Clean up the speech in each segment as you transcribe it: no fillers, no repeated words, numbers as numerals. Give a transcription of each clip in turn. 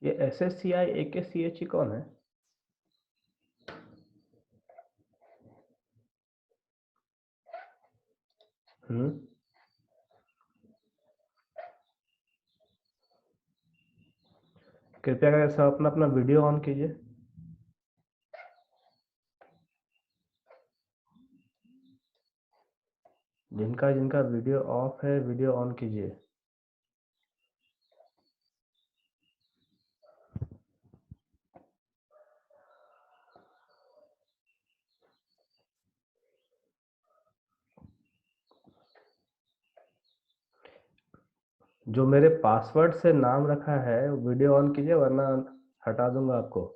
ये SSCI AKCHE कौन है? कृपया करके सब अपना अपना वीडियो ऑन कीजिए। जिनका जिनका वीडियो ऑफ है वीडियो ऑन कीजिए। जो मेरे पासवर्ड से नाम रखा है वीडियो ऑन कीजिए, वरना हटा दूंगा आपको।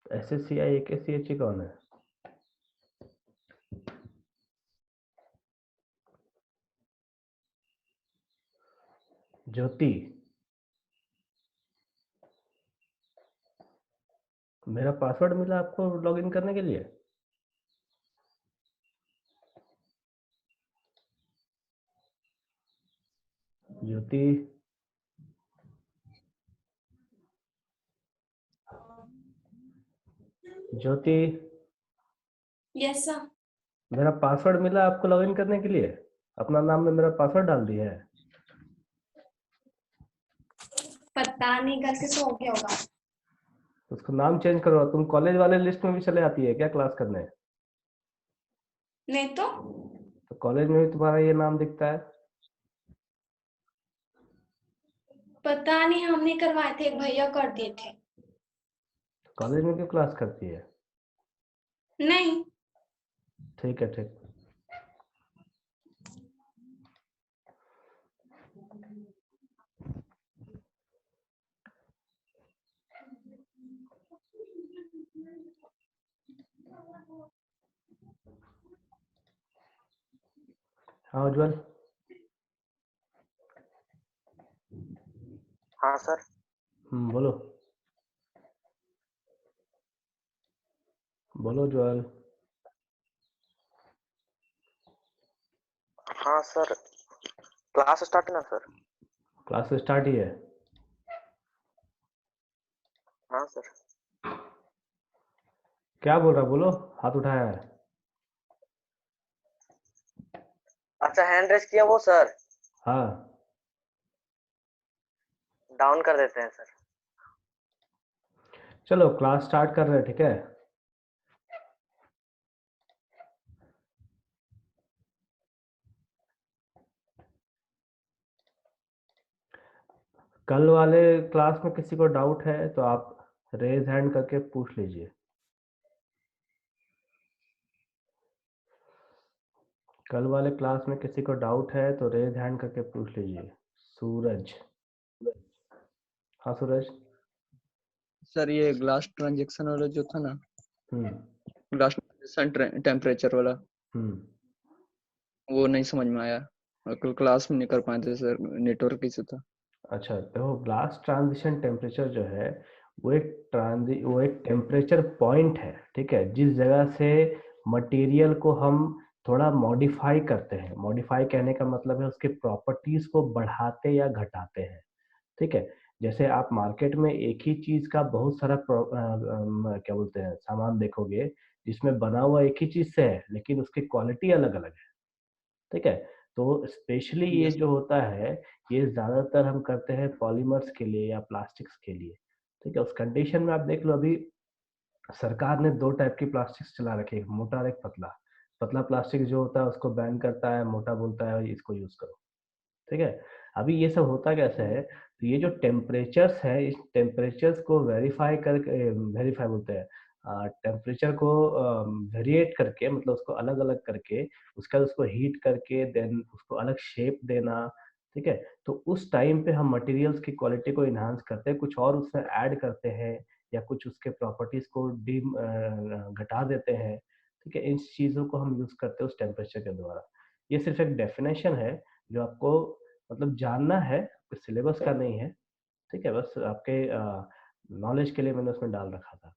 SSCI AKCHE कौन है? ज्योति, मेरा पासवर्ड मिला आपको लॉगिन करने के लिए? ज्योति, ज्योति, यस सर। मेरा पासवर्ड मिला आपको लॉगिन करने के लिए? अपना नाम में मेरा पासवर्ड डाल दिया है। पता नहीं गलती से हो गया होगा। उसको नाम चेंज करो। तुम कॉलेज वाले लिस्ट में भी चले आती है क्या क्लास करने? नहीं तो कॉलेज में भी तुम्हारा ये नाम दिखता है। पता नहीं, हमने करवाए थे, एक भैया कर दिए थे। कॉलेज में क्यों क्लास करती है? नहीं। ठीक है, ठीक। हाँ उज्जवल। हाँ सर। बोलो बोलो उज्जवल। हाँ सर, क्लास स्टार्ट है ना सर? क्लास स्टार्ट ही है। हाँ सर। क्या बोल रहा, बोलो। हाथ उठाया है। अच्छा, हैंड रेस किया वो सर? हाँ, डाउन कर देते हैं सर। चलो क्लास स्टार्ट कर रहे हैं, ठीक है। कल वाले क्लास में किसी को डाउट है तो आप रेज हैंड करके पूछ लीजिए। कल वाले क्लास में किसी को डाउट है तो रेज हैंड करके पूछ लीजिए। सूरज। हाँ सूरज। सर ये ग्लास ट्रांजैक्शन वाला जो था ना, हम्म ग्लास ट्रांजैक्शन टेम्परेचर वाला, हम्म वो नहीं समझ में आया और कल क्लास में नहीं कर पाए थे सर, नेटवर्क इशू था। अच्छा, तो ग्लास ट्रांजिशन टेम्परेचर जो है वो एक टेम्परेचर पॉइंट है, ठीक है, जिस जगह से मटेरियल को हम थोड़ा मॉडिफाई करते हैं। मॉडिफाई कहने का मतलब है उसके प्रॉपर्टीज को बढ़ाते या घटाते हैं, ठीक है। जैसे आप मार्केट में एक ही चीज का बहुत सारा क्या बोलते हैं सामान देखोगे, जिसमें बना हुआ एक ही चीज से है लेकिन उसकी क्वालिटी अलग अलग है, ठीक है। तो स्पेशली ये यस। जो होता है, ये ज्यादातर हम करते हैं पॉलीमर्स के लिए या प्लास्टिक्स के लिए, ठीक है। उस कंडीशन में आप देख लो, अभी सरकार ने दो टाइप की प्लास्टिक्स चला रखी है, एक मोटा और एक पतला। पतला प्लास्टिक जो होता है उसको बैन करता है, मोटा बोलता है इसको यूज करो, ठीक है। अभी ये सब होता कैसे है, तो ये जो टेम्परेचर्स है, इस टेम्परेचर्स को वेरीफाई करके, वेरीफाई बोलते हैं, टेम्परेचर को वेरिएट करके, मतलब उसको अलग अलग करके, उसका उसको हीट करके देन उसको अलग शेप देना, ठीक है। तो उस टाइम पे हम मटेरियल्स की क्वालिटी को इन्हांस करते हैं, कुछ और उसमें ऐड करते हैं या कुछ उसके प्रॉपर्टीज को घटा देते हैं, ठीक है। इन चीज़ों को हम यूज करते हैं उस टेम्परेचर के द्वारा। ये सिर्फ एक डेफिनेशन है जो आपको मतलब जानना है, सिलेबस का नहीं है, ठीक है, बस आपके नॉलेज के लिए मैंने उसमें डाल रखा था।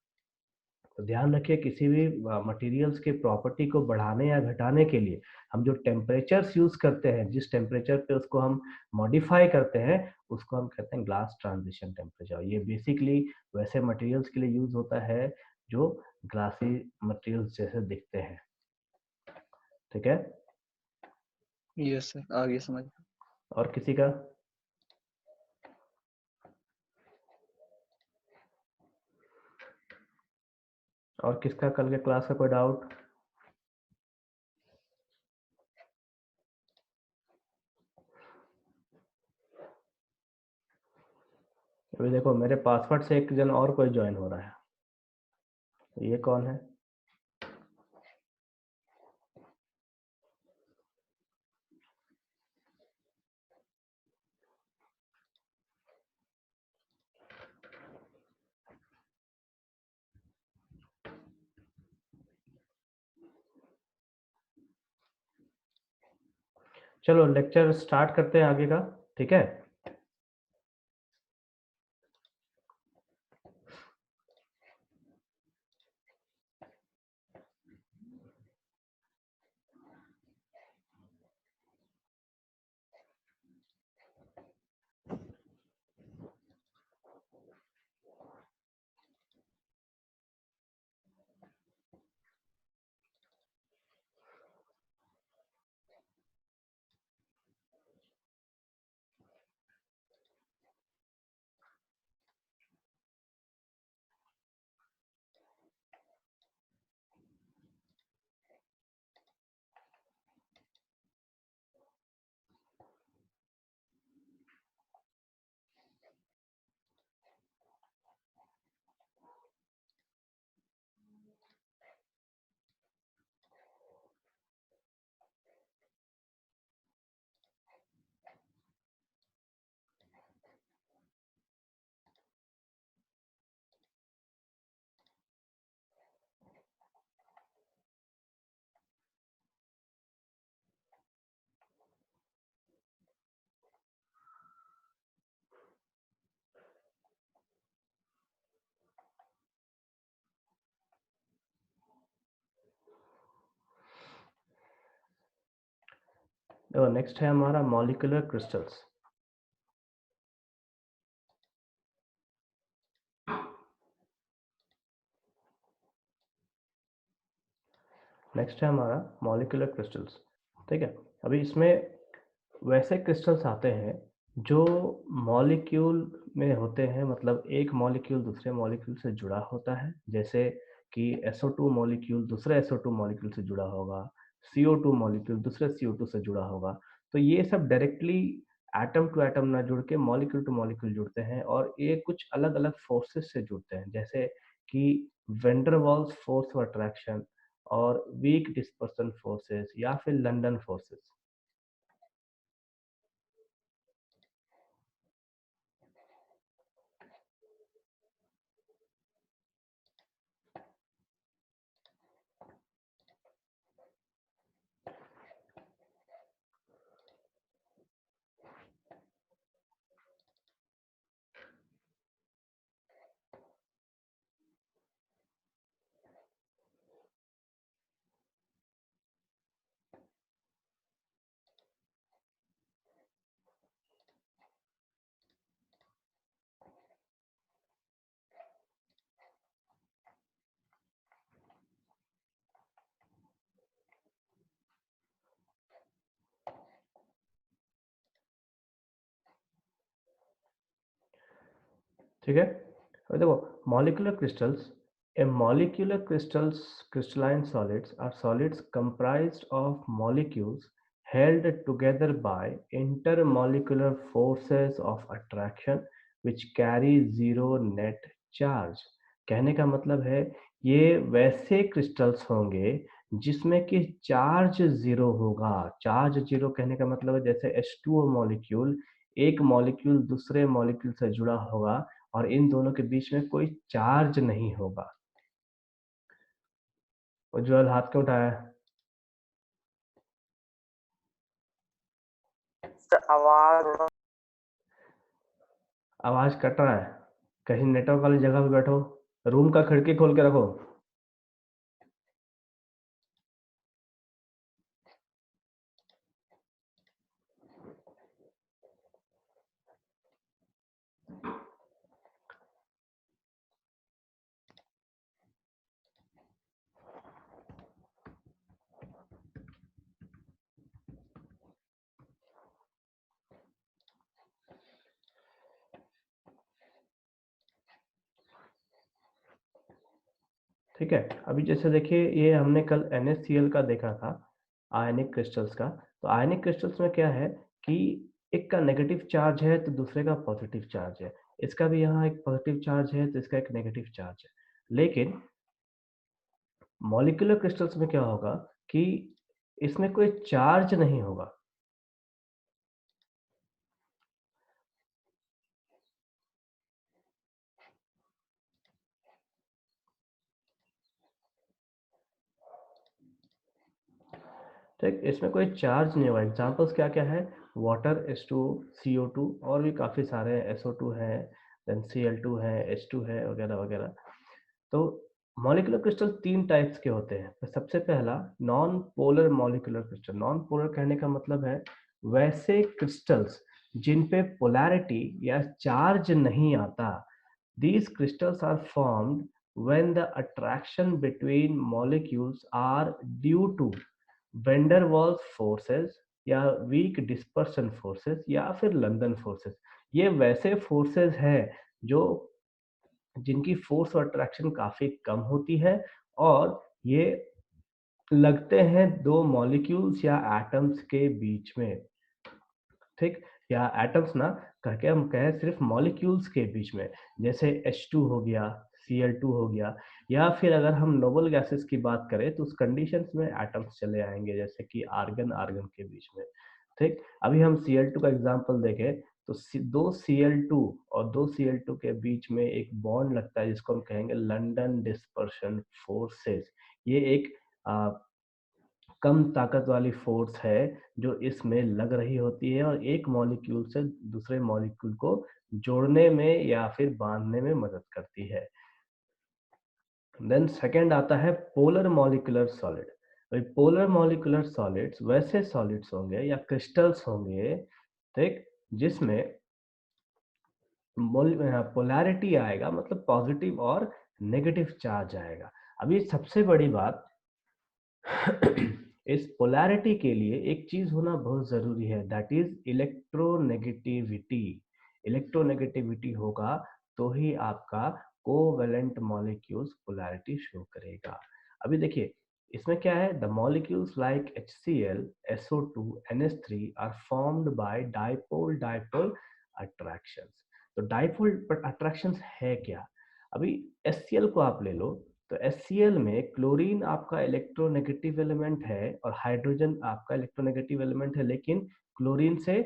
तो ध्यान रखिए, किसी भी मटेरियल्स के प्रॉपर्टी को बढ़ाने या घटाने के लिए हम जो टेम्परेचर्स यूज करते हैं, जिस टेम्परेचर पे उसको हम मॉडिफाई करते हैं, उसको हम कहते हैं ग्लास ट्रांजिशन टेम्परेचर। ये बेसिकली वैसे मटेरियल्स के लिए यूज होता है जो ग्लासी मटेरियल्स जैसे दिखते हैं। ठीक है, यस सर, आगे समझ। और किसी का? और किसका कल के क्लास का कोई डाउट? अभी देखो, मेरे पासवर्ड से एक जन और कोई ज्वाइन हो रहा है, ये कौन है? चलो लेक्चर स्टार्ट करते हैं आगे का। ठीक है, देखो नेक्स्ट है हमारा मॉलिक्यूलर क्रिस्टल्स। नेक्स्ट है हमारा मॉलिक्यूलर क्रिस्टल्स। ठीक है, अभी इसमें वैसे क्रिस्टल्स आते हैं जो मॉलिक्यूल में होते हैं, मतलब एक मॉलिक्यूल दूसरे मॉलिक्यूल से जुड़ा होता है, जैसे कि SO2 मॉलिक्यूल दूसरे SO2 मॉलिक्यूल से जुड़ा होगा, CO2 मॉलिक्यूल दूसरे CO2 से जुड़ा होगा। तो ये सब डायरेक्टली एटम टू एटम ना जुड़ के मॉलिक्यूल टू मॉलिक्यूल जुड़ते हैं, और ये कुछ अलग अलग फोर्सेस से जुड़ते हैं, जैसे कि van der Waals force of attraction और वीक डिस्पर्सन फोर्सेस या फिर लंदन फोर्सेस। ठीक है, अब देखो molecular crystals, a molecular crystals crystalline solids are solids comprised of molecules held together by intermolecular forces of attraction which carry zero net charge। कहने का मतलब है ये वैसे क्रिस्टल्स होंगे जिसमें कि चार्ज जीरो होगा। चार्ज जीरो कहने का मतलब है जैसे H2O मॉलिक्यूल, एक मॉलिक्यूल दूसरे मॉलिक्यूल से जुड़ा होगा और इन दोनों के बीच में कोई चार्ज नहीं होगा। उज्जवल हाथ क्यों उठाया? सर आवाज आवाज कट रहा है, कहीं नेटवर्क वाली जगह पे बैठो, रूम का खिड़की खोल के रखो। ठीक है, अभी जैसे देखिए ये हमने कल NaCl का देखा था, आयनिक क्रिस्टल्स का। तो आयनिक क्रिस्टल्स में क्या है कि एक का नेगेटिव चार्ज है तो दूसरे का पॉजिटिव चार्ज है, इसका भी यहाँ एक पॉजिटिव चार्ज है तो इसका एक नेगेटिव चार्ज है। लेकिन मॉलिक्यूलर क्रिस्टल्स में क्या होगा कि इसमें कोई चार्ज नहीं होगा। ठीक, इसमें कोई चार्ज नहीं होगा। एग्जांपल्स क्या क्या है, वाटर H2O, CO2 और भी काफी सारे हैं, SO2 है, देन Cl2 है, H2 है, वगैरह वगैरह। तो मॉलिक्यूलर क्रिस्टल तीन टाइप्स के होते हैं। तो सबसे पहला non polar molecular crystal. Non polar कहने का मतलब है वैसे क्रिस्टल्स जिन पे पोलैरिटी या चार्ज नहीं आता। These crystals are formed when the attraction between molecules are due to van der Waals forces या वीक डिस्पर्सन फोर्सेस या फिर लंदन फोर्सेस। ये वैसे फोर्सेस हैं जो जिनकी फोर्स और अट्रैक्शन काफी कम होती है और ये लगते हैं दो मॉलिक्यूल्स या एटम्स के बीच में। ठीक, या एटम्स ना करके हम कहें सिर्फ मॉलिक्यूल्स के बीच में, जैसे H2 हो गया, Cl2 हो गया, या फिर अगर हम नोबल गैसेस की बात करें तो उस कंडीशंस में एटम्स चले आएंगे, जैसे कि आर्गन आर्गन के बीच में। ठीक, अभी हम Cl2 का एग्जांपल देखें तो दो Cl2 और दो Cl2 के बीच में एक बॉन्ड लगता है जिसको हम कहेंगे लंदन डिस्पर्शन फोर्सेस। ये एक कम ताकत वाली फोर्स है जो इसमें लग रही होती है और एक मॉलिक्यूल से दूसरे मॉलिक्यूल को जोड़ने में या फिर बांधने में मदद करती है। देन सेकंड आता है polar molecular solid. Polar molecular solids वैसे सॉलिड्स होंगे या क्रिस्टल्स होंगे, ठीक, जिसमें पोलैरिटी आएगा, मतलब पॉजिटिव और नेगेटिव चार्ज आएगा। अभी सबसे बड़ी बात इस पोलैरिटी के लिए एक चीज होना बहुत जरूरी है, दैट इज इलेक्ट्रोनेगेटिविटी। इलेक्ट्रोनेगेटिविटी होगा तो ही आपका कोवेलेंट मॉलिक्यूल्स पोलैरिटी शो करेगा। अभी देखिए इसमें क्या है, the molecules like HCl, SO2, NH3 are formed by dipole dipole attractions. तो डाइपोल अट्रैक्शंस है क्या? अभी HCl को आप ले लो तो HCl में क्लोरीन आपका इलेक्ट्रोनेगेटिव एलिमेंट है और हाइड्रोजन आपका इलेक्ट्रोनेगेटिव एलिमेंट है, लेकिन क्लोरीन से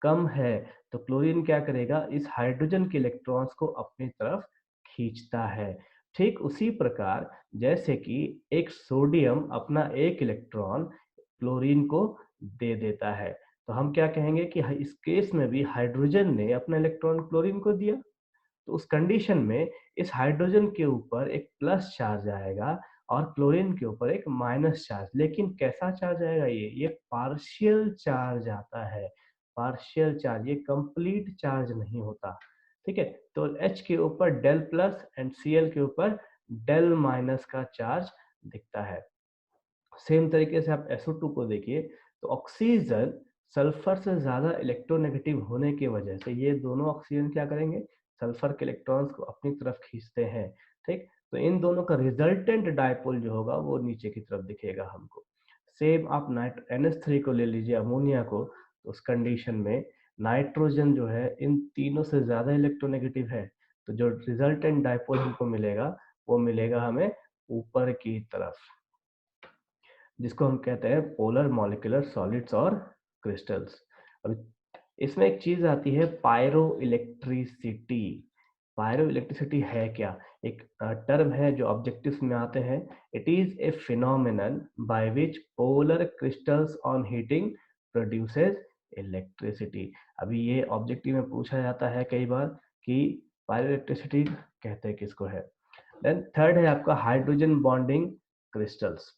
कम है। तो क्लोरीन क्या करेगा, इस हाइड्रोजन के इलेक्ट्रॉन्स को अपनी तरफ खींचता है। ठीक उसी प्रकार जैसे कि एक सोडियम अपना एक इलेक्ट्रॉन क्लोरीन को दे देता है, तो हम क्या कहेंगे कि इस केस में भी हाइड्रोजन ने अपना इलेक्ट्रॉन क्लोरीन को दिया। तो उस कंडीशन में इस हाइड्रोजन के ऊपर एक प्लस चार्ज आएगा और क्लोरीन के ऊपर एक माइनस चार्ज। लेकिन कैसा चार्ज आएगा, ये पार्शियल चार्ज आता है। पार्शियल चार्ज, ये कंप्लीट चार्ज नहीं होता। ठीक है, तो H के ऊपर डेल प्लस एंड Cl के ऊपर डेल माइनस का चार्ज दिखता है। सेम तरीके से आप SO2 को देखिए तो ऑक्सीजन सल्फर से ज्यादा इलेक्ट्रोनेगेटिव होने की वजह से ये दोनों ऑक्सीजन क्या करेंगे, सल्फर के इलेक्ट्रॉन्स को अपनी तरफ खींचते हैं। ठीक, तो इन दोनों का रिजल्टेंट डायपोल जो होगा वो नीचे की तरफ दिखेगा हमको। सेम आप NH3 को ले लीजिए, अमोनिया को, तो उस कंडीशन में नाइट्रोजन जो है इन तीनों से ज्यादा इलेक्ट्रोनेगेटिव है, तो जो रिजल्टेंट डायपोल हमको मिलेगा वो मिलेगा हमें ऊपर की तरफ, जिसको हम कहते हैं पोलर मॉलिक्यूलर सॉलिड्स और क्रिस्टल्स। अब इसमें एक चीज आती है पायरो इलेक्ट्रिसिटी। पायरो इलेक्ट्रिसिटी है क्या? एक टर्म है जो ऑब्जेक्टिव्स में आते हैं। It is a phenomenon by which polar crystals on heating produces electricity. अभी ये ऑब्जेक्टिव में पूछा जाता है कई बार कि पायरो इलेक्ट्रिसिटी कहते हैं किसको है। देन थर्ड है आपका हाइड्रोजन बॉन्डिंग क्रिस्टल्स।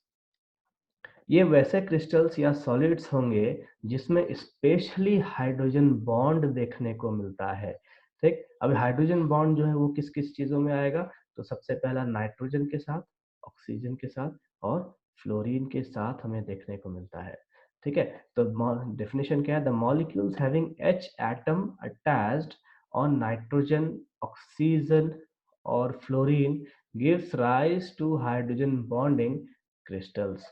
ये वैसे क्रिस्टल्स या सॉलिड्स होंगे जिसमें स्पेशली हाइड्रोजन बॉन्ड देखने को मिलता है। ठीक, अब हाइड्रोजन बॉन्ड जो है वो किस किस चीजों में आएगा, तो सबसे पहला नाइट्रोजन के साथ, ऑक्सीजन के साथ और फ्लोरीन के साथ हमें देखने को मिलता है। ठीक है, तो डेफिनेशन क्या है, the molecules having H atom attached on nitrogen, oxygen और fluorine gives rise to hydrogen bonding crystals.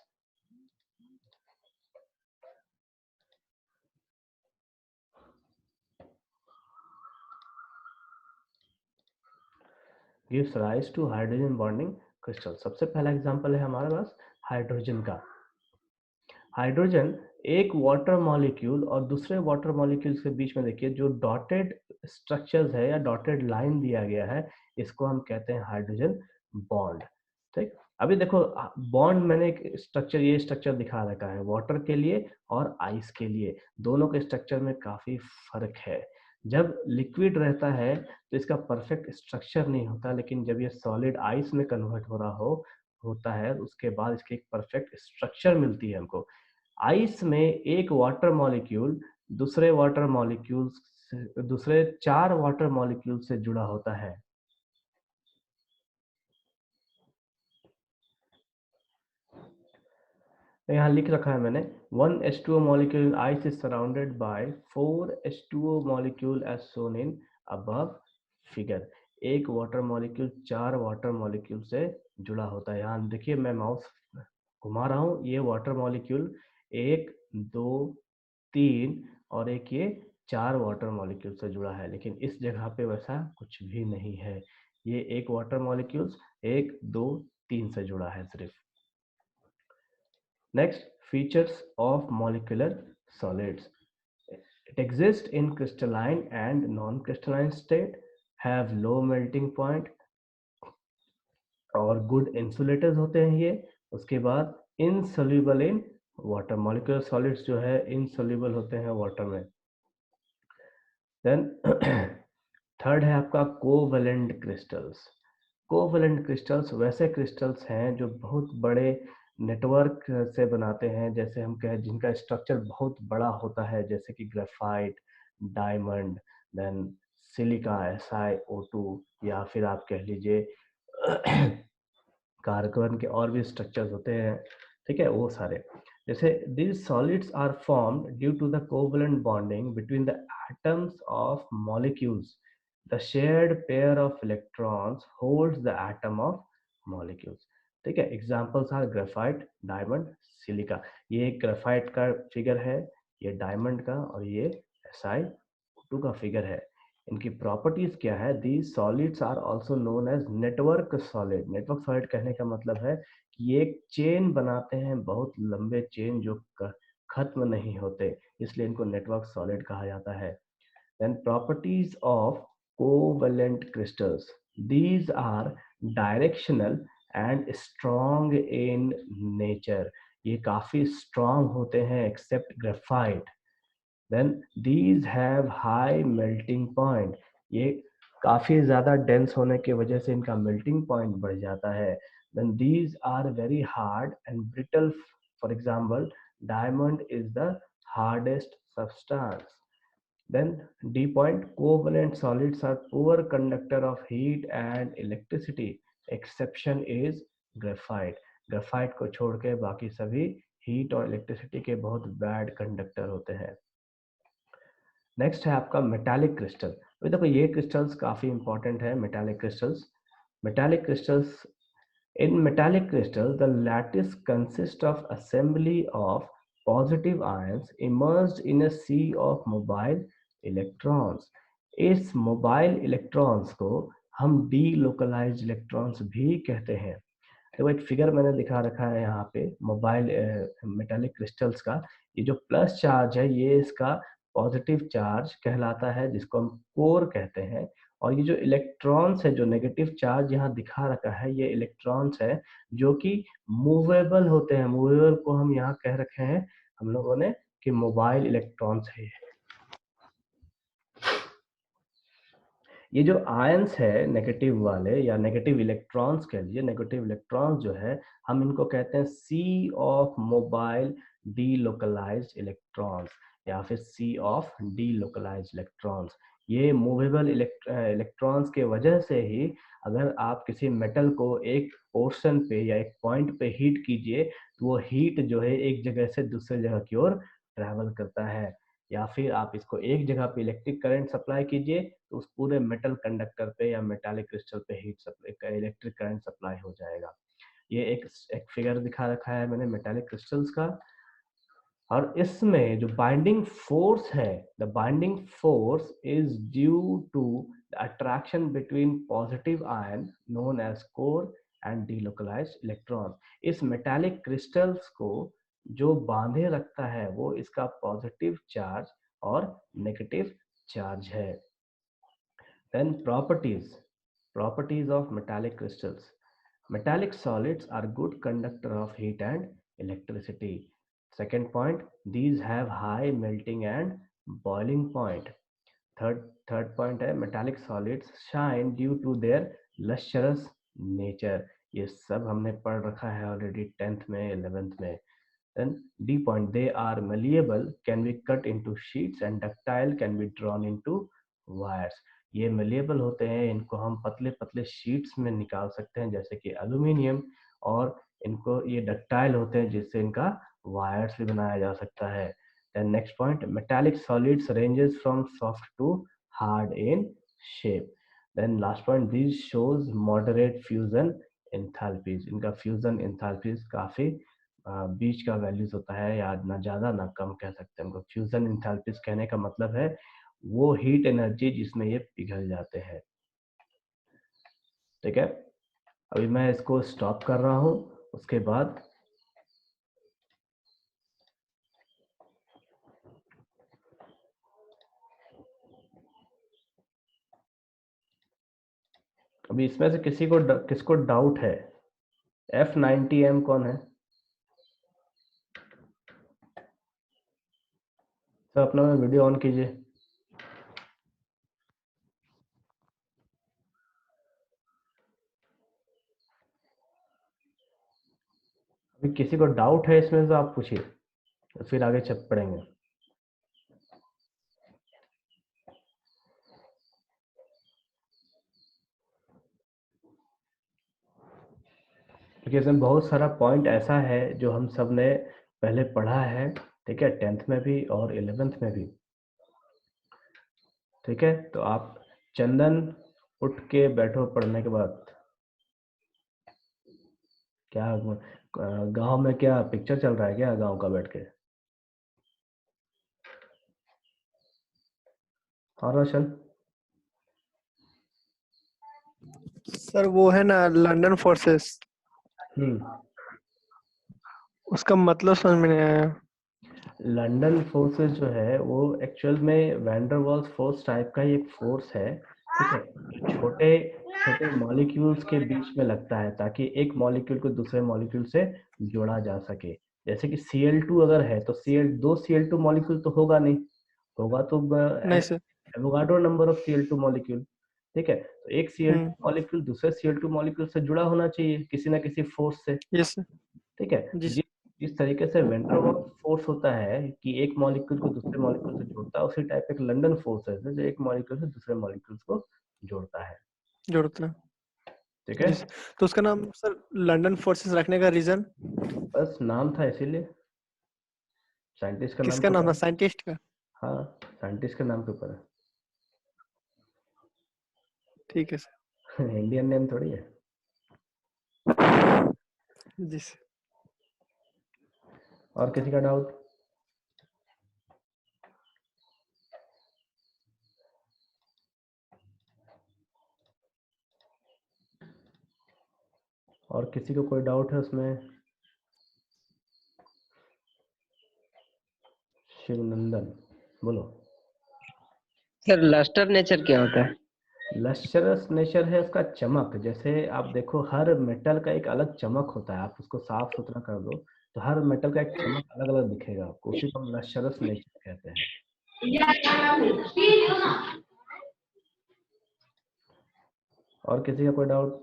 Gives rise to hydrogen bonding crystal. सबसे पहला एग्जांपल है हमारे पास हाइड्रोजन का। हाइड्रोजन एक वाटर मॉलिक्यूल और दूसरे वाटर मॉलिक्यूल्स के बीच में देखिए जो डॉटेड स्ट्रक्चर्स है या डॉटेड लाइन दिया गया है, इसको हम कहते हैं हाइड्रोजन बॉन्ड। ठीक, अभी देखो बॉन्ड मैंने एक स्ट्रक्चर, ये स्ट्रक्चर दिखा रखा है वाटर के लिए और आइस के लिए, दोनों के स्ट्रक्चर में काफी फर्क है। जब लिक्विड रहता है तो इसका परफेक्ट स्ट्रक्चर नहीं होता, लेकिन जब ये सॉलिड आइस में कन्वर्ट हो रहा होता है उसके बाद इसकी एक परफेक्ट स्ट्रक्चर मिलती है हमको। आइस में एक वाटर मॉलिक्यूल दूसरे वाटर मॉलिक्यूल दूसरे 4 वाटर मॉलिक्यूल से जुड़ा होता है। यहाँ लिख रखा है मैंने, 1 H2O molecule in ice is surrounded by 4 H2O molecule as shown in above figure। एक वाटर मॉलिक्यूल 4 वाटर मॉलिक्यूल से जुड़ा होता है। यहाँ देखिए मैं माउस घुमा रहा हूँ, ये वाटर मॉलिक्यूल 1 2 3 और एक ये 4 वाटर मॉलिक्यूल से जुड़ा है, लेकिन इस जगह पे वैसा कुछ भी नहीं है। ये एक वाटर मॉलिक्यूल्स 1 2 3 से जुड़ा है सिर्फ। Next, features of molecular solids. It exists in crystalline and non-crystalline state, have low melting point और good insulators होते हैं ये। उसके बाद insoluble in water, molecular solids जो है insoluble होते हैं water में। Then थर्ड है आपका कोवेलेंट क्रिस्टल्स। कोवेलेंट क्रिस्टल्स वैसे क्रिस्टल्स हैं जो बहुत बड़े नेटवर्क से बनाते हैं, जैसे हम कहें जिनका स्ट्रक्चर बहुत बड़ा होता है, जैसे कि graphite, diamond, then silica SiO2, या फिर आप कह लीजिए कार्बन के और भी स्ट्रक्चर्स होते हैं। ठीक है, वो सारे जैसे these solids are formed due to the covalent bonding between the atoms of molecules। The shared pair of electrons holds the atom of molecules। ठीक है, examples are graphite, diamond, silica. ये ग्रेफाइट का फिगर है, ये diamond का, और ये SiO2 का फिगर है। इनकी प्रॉपर्टीज क्या है, these solids are also known as network solid. Network solid कहने का मतलब है कि ये एक चेन बनाते हैं, बहुत लंबे चेन जो खत्म नहीं होते, इसलिए इनको नेटवर्क सॉलिड कहा जाता है। Then properties of covalent crystals, these are directional and strong in nature। ये काफी strong होते हैं except graphite। Then these have high melting point। ये काफी ज्यादा dense होने की वजह से इनका melting point बढ़ जाता है। Then these are very hard and brittle। For example, diamond is the hardest substance। Then D point, covalent solids are poor conductor of heat and electricity। Exception is graphite। graphite को छोड़ के बाकी सभी heat और electricity के बहुत bad conductor होते हैं। नेक्स्ट है आपका मेटालिक क्रिस्टल। अभी देखो ये क्रिस्टल्स काफी इंपॉर्टेंट है, metallic crystals. Metallic crystals, in metallic crystals the lattice consists of assembly of positive ions immersed in a sea of mobile electrons। इस मोबाइल इलेक्ट्रॉन्स को हम डीलोकलाइज्ड इलेक्ट्रॉन्स भी कहते हैं। देखो एक फिगर मैंने दिखा रखा है यहाँ पे मोबाइल मेटालिक क्रिस्टल्स का। ये जो प्लस चार्ज है ये इसका पॉजिटिव चार्ज कहलाता है, जिसको हम कोर कहते हैं। और ये जो इलेक्ट्रॉन्स है, जो नेगेटिव चार्ज यहाँ दिखा रखा है, ये इलेक्ट्रॉन्स है जो कि मूवेबल होते हैं। मूवेबल को हम यहाँ कह रखे हैं हम लोगों ने कि मोबाइल इलेक्ट्रॉन्स है। ये जो आयंस है नेगेटिव वाले या नेगेटिव इलेक्ट्रॉन्स कह लीजिए, नेगेटिव इलेक्ट्रॉन्स जो है हम इनको कहते हैं सी ऑफ मोबाइल डीलोकलाइज्ड इलेक्ट्रॉन्स या फिर सी ऑफ डीलोकलाइज्ड इलेक्ट्रॉन्स। ये मूवेबल इलेक्ट्रॉन्स के वजह से ही अगर आप किसी मेटल को एक पोर्शन पे या एक पॉइंट पे हीट कीजिए तो वो हीट जो है एक जगह से दूसरी जगह की ओर ट्रैवल करता है, या फिर आप इसको एक जगह पे इलेक्ट्रिक करंट सप्लाई कीजिए तो उस पूरे मेटल कंडक्टर पे या मेटालिक क्रिस्टल पे इलेक्ट्रिक करंट सप्लाई हो जाएगा। ये एक फिगर दिखा रखा है मैंने मेटालिक क्रिस्टल्स का, और इसमें जो बाइंडिंग फोर्स है, the binding force is due to the attraction between positive ion known as core and delocalised electron. इस मेटालिक क्रिस्टल्स को जो बांधे रखता है वो इसका पॉजिटिव चार्ज और नेगेटिव चार्ज है। Then properties of metallic crystals. Metallic solids are good conductor of heat and electricity. Second point, these have high melting and boiling point. Third point है metallic solids shine due to their lustrous nature. ये सब हमने पढ़ रखा है already 10th में 11th में। Then D point, they are malleable, can be cut into sheets, and ductile, can be drawn into wires. ये malleable होते हैं, इनको हम पतले पतले शीट्स में निकाल सकते हैं जैसे कि एल्यूमिनियम, और इनको ये डक्टाइल होते हैं जिससे इनका वायर्स भी बनाया जा सकता है। Then next point, metallic solids ranges from soft to hard in shape. Then last point, these shows moderate fusion enthalpies. इनका fusion enthalpies काफी बीच का वैल्यूज होता है, या ना ज्यादा ना कम कह सकते हैं। इनको फ्यूजन इंथैल्पीज कहने का मतलब है वो हीट एनर्जी जिसमें ये पिघल जाते हैं। ठीक है, अभी मैं इसको स्टॉप कर रहा हूं, उसके बाद अभी इसमें से किसको डाउट है? F90M कौन है? सर अपना वीडियो ऑन कीजिए। अभी किसी को डाउट है इसमें तो आप पूछिए, तो फिर आगे चल पड़ेंगे। क्योंकि इसमें बहुत सारा पॉइंट ऐसा है जो हम सब ने पहले पढ़ा है, ठीक है, 10th में भी और 11th में भी। ठीक है, तो आप चंदन उठ के बैठो पढ़ने के बाद। क्या गांव में क्या पिक्चर चल रहा है क्या गांव का बैठ के? हाँ रोशन। सर वो है ना लंदन फोर्सेस, उसका मतलब समझ में नहीं आया। लंदन फोर्सेस जो है वो एक्चुअल में वैंडरवाल्स फोर्स टाइप का ही एक फोर्स है, ठीक है, जो छोटे छोटे मॉलिक्यूल्स के बीच में लगता है ताकि एक मॉलिक्यूल को दूसरे मॉलिक्यूल से जोड़ा जा सके। जैसे कि Cl2 अगर है तो दो Cl2 मॉलिक्यूल तो होगा नहीं, होगा तो नहीं sir. Avogadro number of Cl2 molecule. ठीक है, तो एक Cl2 मॉलिक्यूल दूसरे Cl2 मॉलिक्यूल से जुड़ा होना चाहिए किसी ना किसी फोर्स से। Yes sir. ठीक है, जिस तरीके से वैंडरवाल्स फोर्स होता है कि एक मॉलिक्यूल को दूसरे मॉलिक्यूल से जोड़ता है, उसी टाइप एक लंदन फोर्स है जो एक मॉलिक्यूल से दूसरे मॉलिक्यूल्स को जोड़ता है। जोड़ता है, ठीक है, तो उसका नाम सर लंदन फोर्सेस रखने का रीजन? बस नाम था इसीलिए। साइंटिस्ट का किसका नाम था? साइंटिस्ट का? हाँ, साइंटिस्ट के नाम के ऊपर है। ठीक है सर। इंडियन नेम थोड़ी है। जी सर। और किसी का डाउट? और किसी को कोई डाउट है उसमें? शिवनंदन बोलो। सर लस्टर नेचर क्या होता है? लश्चरस नेचर है उसका चमक। जैसे आप देखो हर मेटल का एक अलग चमक होता है, आप उसको साफ सुथरा कर दो तो हर मेटल का एक चमक अलग अलग दिखेगा आपको, उसी को हम लश्चरस नेचर कहते हैं। और किसी का कोई डाउट?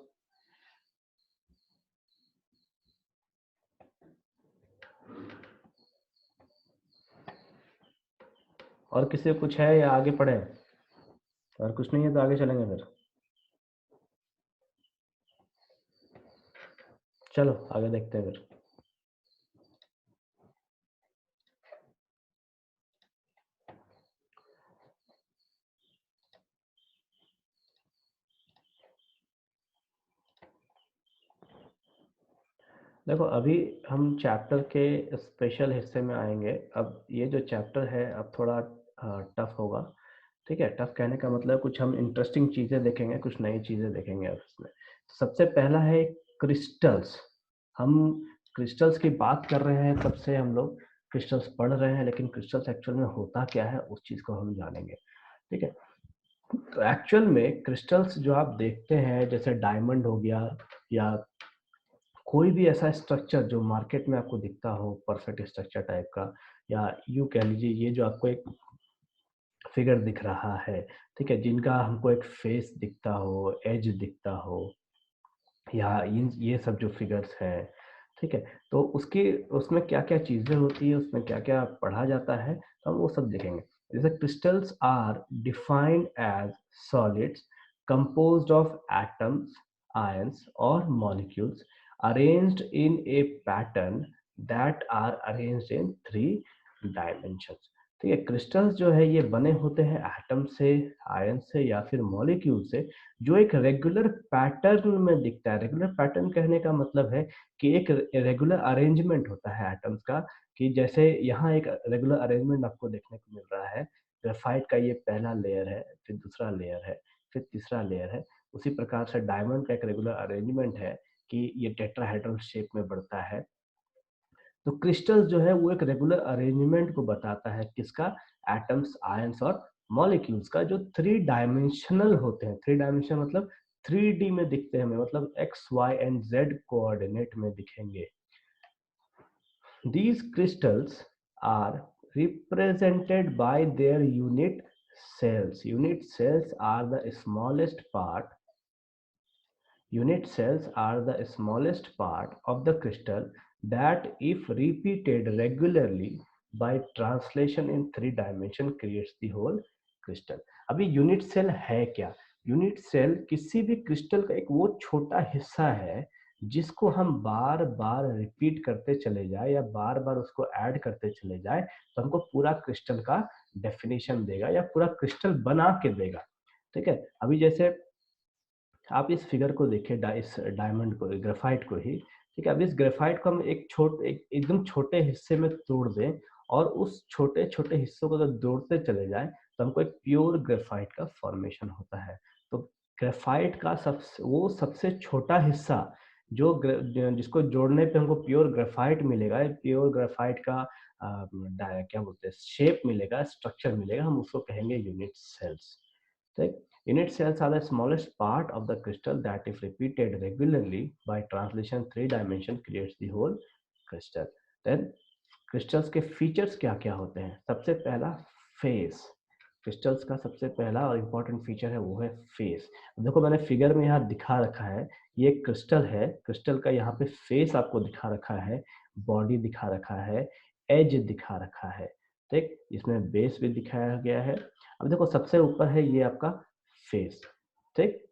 और किसी को कुछ है या आगे पढ़े? और कुछ नहीं है तो आगे चलेंगे फिर। चलो आगे देखते हैं फिर। देखो अभी हम चैप्टर के स्पेशल हिस्से में आएंगे। अब ये जो चैप्टर है अब थोड़ा टफ होगा, ठीक है। टफ कहने का मतलब कुछ हम इंटरेस्टिंग चीजें देखेंगे, कुछ नई चीजें देखेंगे अब इसमें। सबसे पहला है क्रिस्टल्स। हम क्रिस्टल्स की बात कर रहे हैं, तब से हम लोग क्रिस्टल्स पढ़ रहे हैं, लेकिन क्रिस्टल्स एक्चुअल में होता क्या है उस चीज को हम जानेंगे, ठीक है। तो एक्चुअल में क्रिस्टल्स जो आप देखते हैं, जैसे डायमंड हो गया या कोई भी ऐसा स्ट्रक्चर जो मार्केट में आपको दिखता हो परफेक्ट स्ट्रक्चर टाइप का, या यूं कह लीजिए ये जो आपको एक फिगर दिख रहा है, ठीक है, जिनका हमको एक फेस दिखता हो, एज दिखता हो, या ये सब जो फिगर्स हैं, ठीक है, तो उसकी उसमें क्या क्या चीजें होती है, उसमें क्या क्या पढ़ा जाता है, तो हम वो सब देखेंगे। जैसे crystals are defined as solids composed of atoms, ions or molecules arranged in a pattern that are arranged in 3 dimensions। ठीक है, क्रिस्टल्स जो है ये बने होते हैं एटम से, आयन से या फिर मॉलिक्यूल से, जो एक रेगुलर पैटर्न में दिखता है। रेगुलर पैटर्न कहने का मतलब है कि एक रेगुलर अरेंजमेंट होता है एटम्स का, कि जैसे यहाँ एक रेगुलर अरेंजमेंट आपको देखने को मिल रहा है। ग्रेफाइट का ये पहला लेयर है, फिर दूसरा लेयर है, फिर तीसरा लेयर है। उसी प्रकार से डायमंड का एक रेगुलर अरेंजमेंट है कि ये टेट्राहेड्रल शेप में बढ़ता है। तो क्रिस्टल्स जो है वो एक रेगुलर अरेंजमेंट को बताता है, किसका? एटम्स, आयंस और मॉलिक्यूल्स का, जो 3 डायमेंशनल होते हैं। 3 डायमेंशन मतलब 3D में दिखते हैं हमें, मतलब X, Y and Z coordinate में दिखेंगे। These crystals are represented by their unit cells. Unit cells are the smallest part. Unit cells are the smallest part of the crystal that, if repeated regularly by translation in 3 dimension, creates the whole crystal. अभी unit cell है क्या? Unit cell किसी भी crystal का एक वो छोटा हिस्सा है जिसको हम बार बार रिपीट करते चले जाए या बार बार उसको ऐड करते चले जाए, तो हमको पूरा क्रिस्टल का डेफिनेशन देगा या पूरा क्रिस्टल बना के देगा, ठीक है। अभी जैसे आप इस फिगर को देखिए, इस डायमंड को, ग्रेफाइट को ही, ठीक है। अब इस ग्रेफाइट को हम एकदम छोटे हिस्से में तोड़ दें और उस छोटे छोटे हिस्सों को अगर जोड़ते चले जाएं, तो हमको एक प्योर ग्रेफाइट का फॉर्मेशन होता है। तो ग्रेफाइट का सबसे छोटा हिस्सा जिसको जोड़ने पे हमको प्योर ग्रेफाइट मिलेगा, प्योर ग्रेफाइट का क्या बोलते हैं, शेप मिलेगा, स्ट्रक्चर मिलेगा, हम उसको कहेंगे यूनिट सेल्स, ठीक। Unit cells are the smallest part of the crystal that, if repeated regularly by translation 3 dimension, creates the whole crystal. Then crystals के features क्या क्या होते हैं? सबसे पहला फेस। क्रिस्टल्स का सबसे पहला और इम्पोर्टेंट फीचर है वो है फेस। देखो मैंने फिगर में यहाँ दिखा रखा है, ये क्रिस्टल है, क्रिस्टल का यहाँ पे फेस आपको दिखा रखा है, बॉडी दिखा रखा है, एज दिखा रखा है, ठीक। इसमें बेस भी दिखाया गया है। अब देखो सबसे ऊपर है ये आपका फेस, ठीक।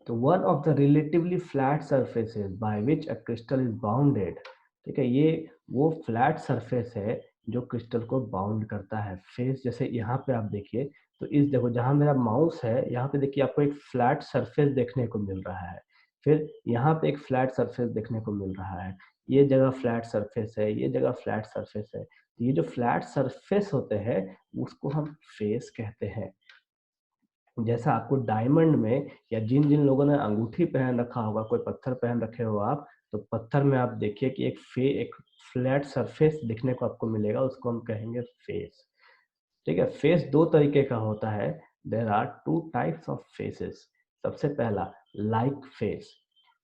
तो one of the relatively flat surfaces by which a crystal is bounded, ठीक है, ये वो फ्लैट सरफेस है जो क्रिस्टल को बाउंड करता है। फेस जैसे यहाँ पे आप देखिए, तो इस देखो जहाँ मेरा माउस है यहाँ पे देखिए आपको एक फ्लैट सरफेस देखने को मिल रहा है, फिर यहाँ पे एक फ्लैट सरफेस देखने को मिल रहा है, ये जगह फ्लैट सरफेस है, ये जगह फ्लैट सरफेस है। तो ये जो फ्लैट सरफेस होते हैं उसको हम फेस कहते हैं। जैसा आपको डायमंड में, या जिन जिन लोगों ने अंगूठी पहन रखा होगा, कोई पत्थर पहन रखे हो आप, तो पत्थर में आप देखिए कि एक फ्लैट सरफेस दिखने को आपको मिलेगा, उसको हम कहेंगे फेस, ठीक है। फेस दो तरीके का होता है। There are 2 types of faces. सबसे पहला लाइक फेस।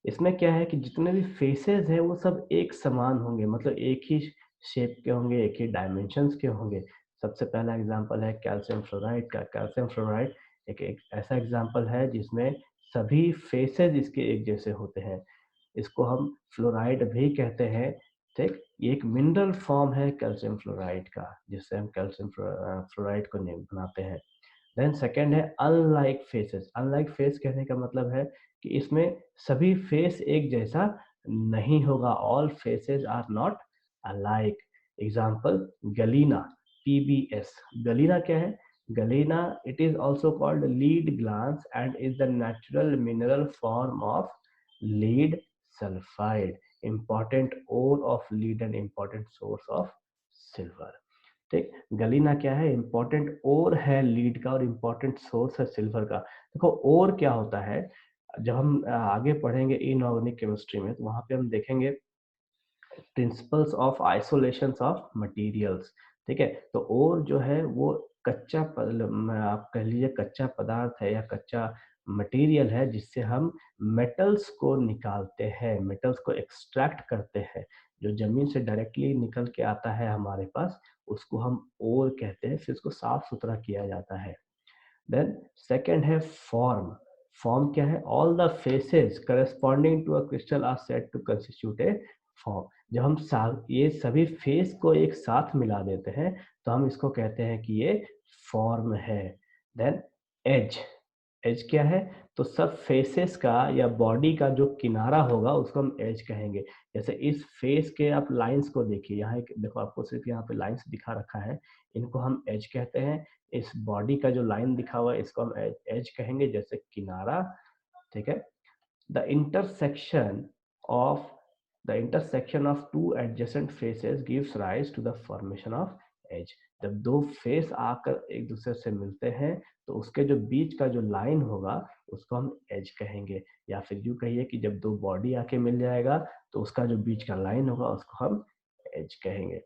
इसमें क्या है कि जितने भी फेसेस है वो सब एक समान होंगे, मतलब एक ही शेप के होंगे, एक ही डायमेंशंस के होंगे। सबसे पहला एग्जांपल है कैल्शियम फ्लोराइड का। कैल्शियम फ्लोराइड एक ऐसा एग्जांपल है जिसमें सभी फेसेस इसके एक जैसे होते हैं। इसको हम फ्लोराइड भी कहते हैं। ठीक, ये एक मिनरल फॉर्म है कैल्शियम फ्लोराइड का, जिससे हम कैल्शियम फ्लोराइड को नेम बनाते हैं। देन सेकंड है अनलाइक फेसेस। अनलाइक फेस कहने का मतलब है कि इसमें सभी फेस एक जैसा नहीं होगा। All faces are not alike. Example galena, PBS। Galena क्या है? Galena it is also called lead glance and is the natural mineral form of lead sulphide, important ore of lead and important source of silver। ठीक, Galina क्या है? Important ओर है lead का और important source है silver का। देखो ओर क्या होता है, जब हम आगे पढ़ेंगे इनऑर्गेनिक केमिस्ट्री में तो वहां पे हम देखेंगे principles of isolation of materials. ठीक है, तो ओर जो है वो कच्चा आप कह लीजिए कच्चा पदार्थ है या कच्चा मटेरियल है जिससे हम मेटल्स को निकालते हैं, मेटल्स को एक्सट्रैक्ट करते हैं। जो जमीन से डायरेक्टली निकल के आता है हमारे पास उसको हम ओर कहते हैं, फिर उसको साफ सुथरा किया जाता है। देन सेकंड है फॉर्म। फॉर्म क्या है? All the faces corresponding to a crystal are said to constitute a form. जब हम ये सभी फेस को एक साथ मिला देते हैं तो हम इसको कहते हैं कि ये फॉर्म है। Then as. एज क्या है? तो सब फेसेस का या बॉडी का जो किनारा होगा उसको हम एज कहेंगे। जैसे इस फेस के आप लाइंस को देखिए, यहाँ एक देखो आपको सिर्फ यहाँ पे लाइंस दिखा रखा है, इनको हम एज कहते हैं। इस बॉडी का जो लाइन दिखा हुआ है इसको हम एज कहेंगे, जैसे किनारा। ठीक है, the intersection of the intersection of two adjacent faces gives rise to the formation of edge। जब दो फेस आकर एक दूसरे से मिलते हैं तो उसके जो बीच का जो लाइन होगा उसको हम एज कहेंगे, या फिर यूं कहिए कि जब दो बॉडी आके मिल जाएगा तो उसका जो बीच का लाइन होगा उसको हम एज कहेंगे।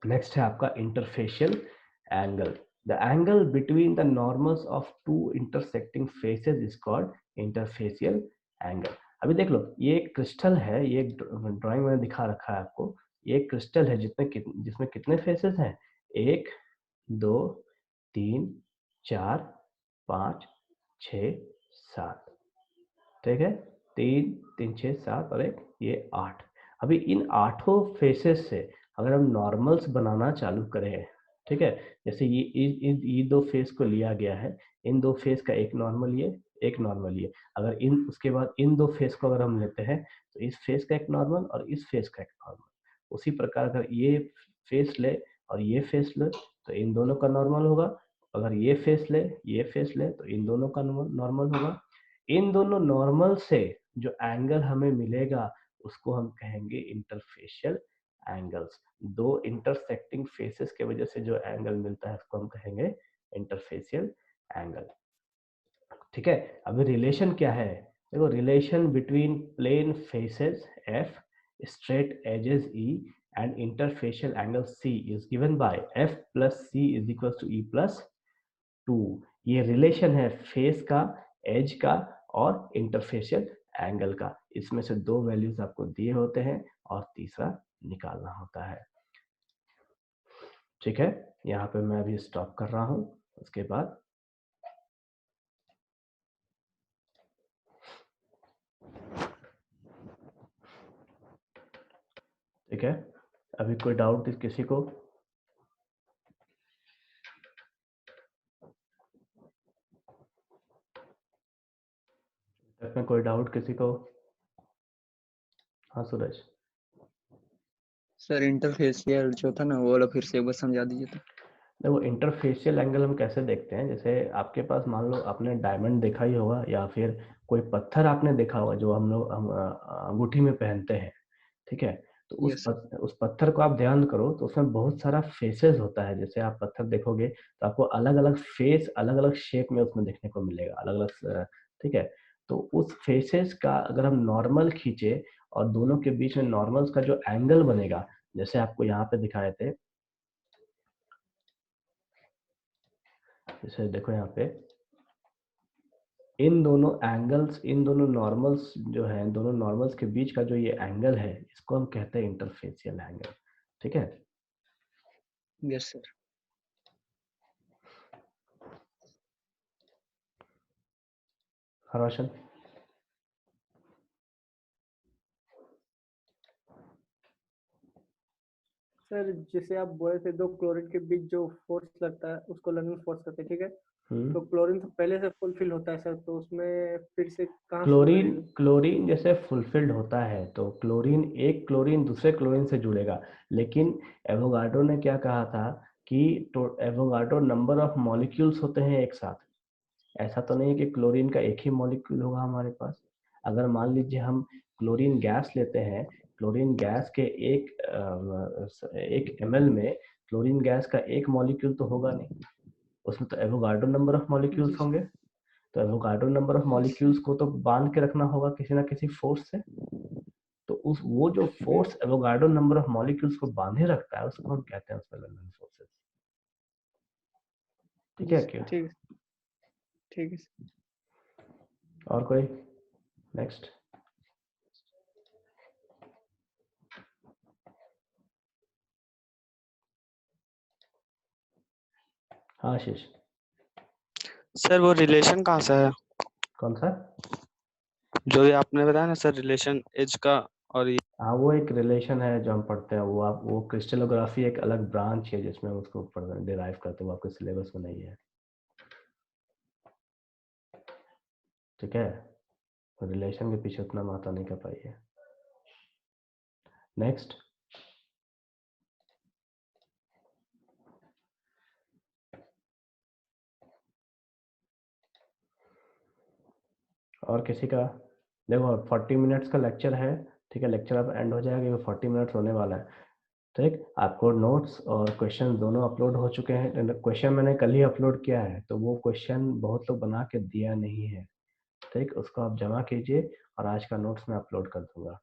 नेक्स्ट है आपका interfacial angle. The angle between the normals of two intersecting faces is called interfacial angle. अभी देख लो ये एक क्रिस्टल है, ये ड्राइंग में दिखा रखा है आपको। ये एक क्रिस्टल है जिसमें कितने फेसेस हैं? 1 2 3 4 5 6 7। ठीक है, 3 3 6 7 और एक ये 8। अभी इन 8 फेसेस से अगर हम नॉर्मल्स बनाना चालू करें, ठीक है, जैसे ये दो फेस को लिया गया है, इन दो फेस का एक नॉर्मल ये, एक नॉर्मल ये। अगर इन उसके बाद इन दो फेस को अगर हम लेते हैं तो इस फेस का एक नॉर्मल और इस फेस का एक नॉर्मल। उसी प्रकार अगर ये फेस ले और ये फेस ले तो इन दोनों का नॉर्मल होगा। अगर ये फेस ले ये फेस ले तो इन दोनों का नॉर्मल होगा। इन दोनों नॉर्मल से जो एंगल हमें मिलेगा उसको हम कहेंगे इंटरफेशियल एंगल्स। दो इंटरसेक्टिंग फेसेस के वजह से जो एंगल मिलता है उसको हम कहेंगे इंटरफेशियल एंगल। ठीक है, अभी रिलेशन क्या है? देखो relation between plane faces F, straight edges E and interfacial angle C is given by F plus C is equal to E plus 2। ये रिलेशन है फेस का, एज का और इंटरफेशियल एंगल का। इसमें से दो वैल्यूज आपको दिए होते हैं और तीसरा निकालना होता है। ठीक है, यहाँ पे मैं अभी स्टॉप कर रहा हूँ, उसके बाद ठीक है, अभी कोई डाउट किसी को? में कोई डाउट किसी को? हाँ सूरज। सर इंटरफेशियल जो था ना वो वाला फिर से एक बार समझा दीजिए तो। देखो इंटरफेशियल एंगल हम कैसे देखते हैं, जैसे आपके पास मान लो आपने डायमंड देखा ही होगा या फिर कोई पत्थर आपने देखा होगा जो हम लोग अंगूठी में पहनते हैं। ठीक है, तो यस उस पत्थर को आप ध्यान करो तो उसमें बहुत सारा फेसेस होता है। जैसे आप पत्थर देखोगे तो आपको अलग अलग फेस अलग अलग शेप में उसमें देखने को मिलेगा, अलग अलग। ठीक है, तो उस फेसेस का अगर हम नॉर्मल खींचे और दोनों के बीच में नॉर्मल्स का जो एंगल बनेगा, जैसे आपको यहाँ पे दिखाए थे, जैसे देखो यहाँ पे इन दोनों एंगल्स, इन दोनों नॉर्मल्स जो है, दोनों नॉर्मल्स के बीच का जो ये एंगल है, इसको हम कहते हैं इंटरफेसियल एंगल। ठीक है। Yes sir. रोशन, सर जैसे आप बोले थे दो क्लोरीन के बीच जो फोर्स लगता है उसको लर्निंग फोर्स कहते हैं, ठीक है। तो क्लोरीन तो पहले से फुलफिल होता है सर, तो उसमें फिर से कहाँ से क्लोरीन लगेगी? क्लोरीन जैसे फुलफिल्ड होता है तो क्लोरीन, एक क्लोरीन दूसरे क्लोरीन से जुड़ेगा, लेकिन एवोगाड्रो ने क्या कहा था कि एवोगाड्रो नंबर ऑफ मॉलिक्यूल्स होते हैं एक साथ। ऐसा तो नहीं है कि क्लोरीन का एक ही मॉलिक्यूल होगा हमारे पास। अगर मान लीजिए हम क्लोरीन गैस लेते हैं, क्लोरीन गैस के एक ml में क्लोरीन गैस का एक मॉलिक्यूल तो होगा नहीं, उसमें तो Avogadro number of G molecules sir. होंगे। तो एवोगाड्रो नंबर ऑफ मॉलिक्यूल्स को तो बांध के रखना होगा किसी ना किसी फोर्स से। तो उस वो जो force Avogadro number of molecules को बांधे रखता है उसको हम कहते हैं उसमें लंडन फोर्सेस। ठीक जी है सर, क्या? ठीक है, ठीक है सर। और कोई? नेक्स्ट। हाँ आशीष। सर वो रिलेशन कहाँ से है, कौन सा? जो ये आपने बताया ना सर, रिलेशन एज का और ये? हाँ, वो एक रिलेशन है जो हम पढ़ते हैं, वो आप वो क्रिस्टलोग्राफी एक अलग ब्रांच है जिसमें हम उसको डिराइव करते हैं, वो आपके सिलेबस में नहीं है। ठीक है, रिलेशन के पीछे उतना माता नहीं कर पाई है। नेक्स्ट। और किसी का? देखो 40 मिनट्स का लेक्चर है, ठीक है, लेक्चर अब एंड हो जाएगा, 40 मिनट्स होने वाला है। ठीक, आपको नोट्स और क्वेश्चन दोनों अपलोड हो चुके हैं। क्वेश्चन मैंने कल ही अपलोड किया है, तो वो क्वेश्चन बहुत लोग बना के दिया नहीं है। ठीक, उसको आप जमा कीजिए और आज का नोट्स मैं अपलोड कर दूंगा।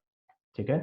ठीक है।